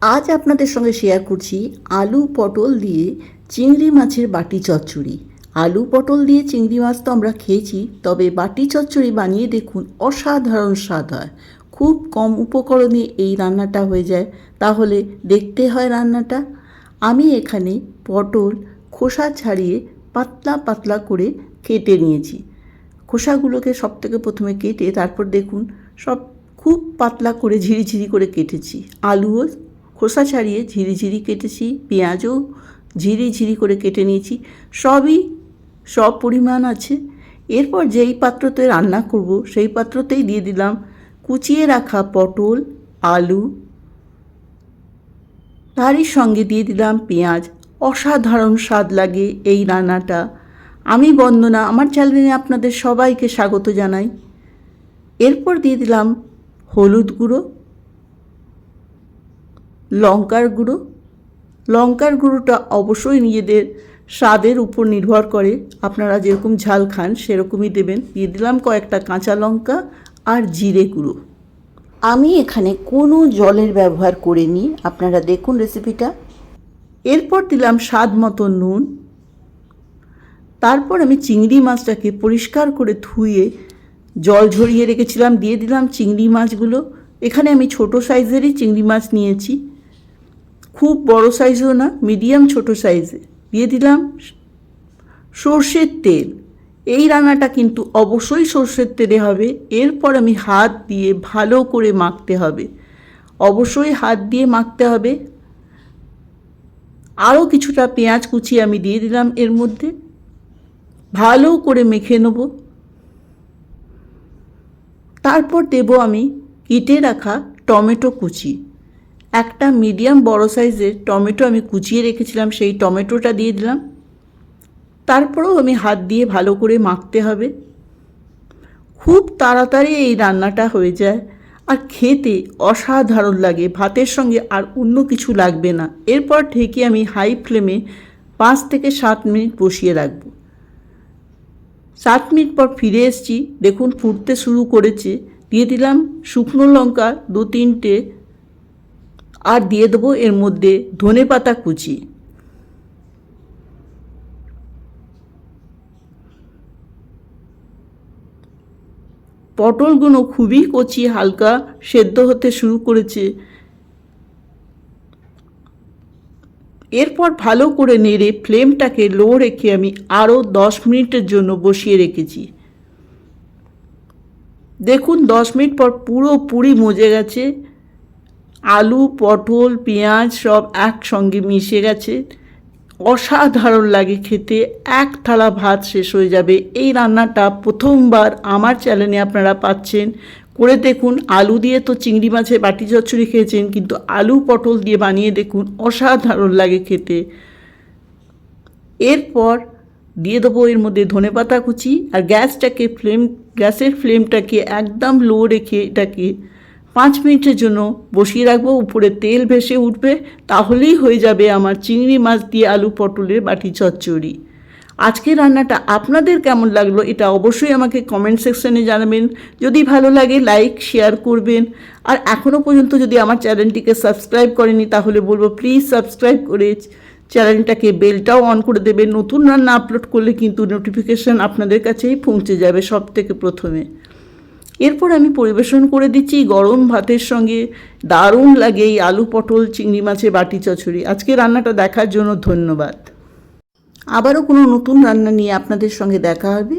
আজ আপনাদের সঙ্গে শেয়ার করছি আলু পটল দিয়ে চিংড়ি মাছের বাটি চচ্চড়ি। আলু পটল দিয়ে চিংড়ি মাছ তো আমরা খেয়েছি, তবে বাটি চচ্চড়ি বানিয়ে দেখুন, অসাধারণ স্বাদ হয়। খুব কম উপকরণে এই রান্নাটা হয়ে যায়। তাহলে দেখতে হয় রান্নাটা। আমি এখানে পটল খোসা ছাড়িয়ে পাতলা পাতলা করে কেটে নিয়েছি। খোসাগুলোকে সব থেকে প্রথমে কেটে তারপর দেখুন সব খুব পাতলা করে ঝিরিঝিরি করে কেটেছি। আলুও খোসা ছাড়িয়ে ঝিরিঝিরি কেটেছি, পেঁয়াজও ঝিরিঝিরি করে কেটে নিয়েছি। সব পরিমাণ আছে। এরপর যেই পাত্রতে রান্না করব সেই পাত্রতেই দিয়ে দিলাম কুচিয়ে রাখা পটল, আলু, তারই সঙ্গে দিয়ে দিলাম পেঁয়াজ। অসাধারণ স্বাদ লাগে এই রান্নাটা। আমি বন্দনা, আমার চ্যানেলে আপনাদের সবাইকে স্বাগত জানাই। এরপর দিয়ে দিলাম হলুদ গুঁড়ো, লঙ্কার গুঁড়োটা অবশ্যই নিজেদের স্বাদের উপর নির্ভর করে, আপনারা যেরকম ঝাল খান সেরকমই দেবেন। দিয়ে দিলাম কয়েকটা কাঁচা লঙ্কা আর জিরে গুঁড়ো। আমি এখানে কোনো জলের ব্যবহার করিনি, আপনারা দেখুন রেসিপিটা। এরপর দিলাম স্বাদ মতো নুন। তারপর আমি চিংড়ি মাছটাকে পরিষ্কার করে ধুয়ে জল ঝরিয়ে রেখেছিলাম, দিয়ে দিলাম চিংড়ি মাছগুলো। এখানে আমি ছোট সাইজেরই চিংড়ি মাছ নিয়েছি, খুব বড় সাইজও না, মিডিয়াম ছোট সাইজে। দিয়ে দিলাম সর্ষের তেল। এই রান্নাটা কিন্তু অবশ্যই সর্ষের তেলে হবে। এরপর আমি হাত দিয়ে ভালো করে মাখতে হবে, অবশ্যই হাত দিয়ে মাখতে হবে। আরও কিছুটা পেঁয়াজ কুচি আমি দিয়ে দিলাম এর মধ্যে, ভালো করে মেখে নেব। তারপর দেব আমি কেটে রাখা টমেটো কুচি। একটা মিডিয়াম বড় সাইজের টমেটো আমি কুচিয়ে রেখেছিলাম, সেই টমেটোটা দিয়ে দিলাম। তারপরেও আমি হাত দিয়ে ভালো করে মাখতে হবে। খুব তাড়াতাড়ি এই রান্নাটা হয়ে যায় আর খেতে অসাধারণ লাগে। ভাতের সঙ্গে আর অন্য কিছু লাগবে না। এরপর ঢেকে আমি হাই ফ্লেমে 5 থেকে 7 মিনিট বসিয়ে রাখব। 7 মিনিট পর ফিরে এসেছি, দেখুন ফুটতে শুরু করেছে। দিয়ে দিলাম শুকনো লঙ্কা 2-3টে, আর দিয়ে দেবো এর মধ্যে ধনেপাতা কুচি। পটলগুলো খুবই কচি, হালকা সেদ্ধ হতে শুরু করেছে। এরপর ভালো করে নেড়ে ফ্লেমটাকে লো রেখে আমি আরও 10 মিনিটের জন্য বসিয়ে রেখেছি। দেখুন 10 মিনিট পর পুরোপুরি মজে গেছে। আলু, পটল, পেঁয়াজ সব একসঙ্গে মিশে গেছে। অসাধারণ লাগে খেতে। এক থালা ভাত শেষ হয়ে যাবে। এই রান্নাটা প্রথমবার আমার চ্যানেলে আপনারা পাচ্ছেন। করে দেখুন। আলু দিয়ে তো চিংড়ি মাছের বাটি চচ্চড়ি খেয়েছেন, কিন্তু আলু পটল দিয়ে বানিয়ে দেখুন, অসাধারণ লাগে খেতে। এরপর দিয়ে দেবো এর মধ্যে ধনেপাতা কুচি, আর গ্যাসের ফ্লেমটাকে একদম লো রেখে এটাকে 5 মিনিটের জন্য বসিয়ে রাখবো। উপরে তেল ভেসে উঠবে, তাহলেই হয়ে যাবে আমার চিংড়ি মাছ দিয়ে আলু পটলের বাটি চচ্চড়ি। আজকের রান্নাটা আপনাদের কেমন লাগলো এটা অবশ্যই আমাকে কমেন্ট সেকশনে জানাবেন। যদি ভালো লাগে লাইক শেয়ার করবেন। আর এখনও পর্যন্ত যদি আমার চ্যানেলটিকে সাবস্ক্রাইব করেনি তাহলে বলবো প্লিজ সাবস্ক্রাইব করে চ্যানেলটাকে বেলটাও অন করে দেবেন। নতুন রান্না আপলোড করলে কিন্তু নোটিফিকেশান আপনাদের কাছেই পৌঁছে যাবে সব থেকে প্রথমে। এরপর আমি পরিবেশন করে দিচ্ছি গরম ভাতের সঙ্গে। দারুণ লাগে এই আলু পটল চিংড়ি মাছের বাটি চচ্চড়ি। আজকে রান্নাটা দেখার জন্য ধন্যবাদ। আবারও কোনো নতুন রান্না নিয়ে আপনাদের সঙ্গে দেখা হবে।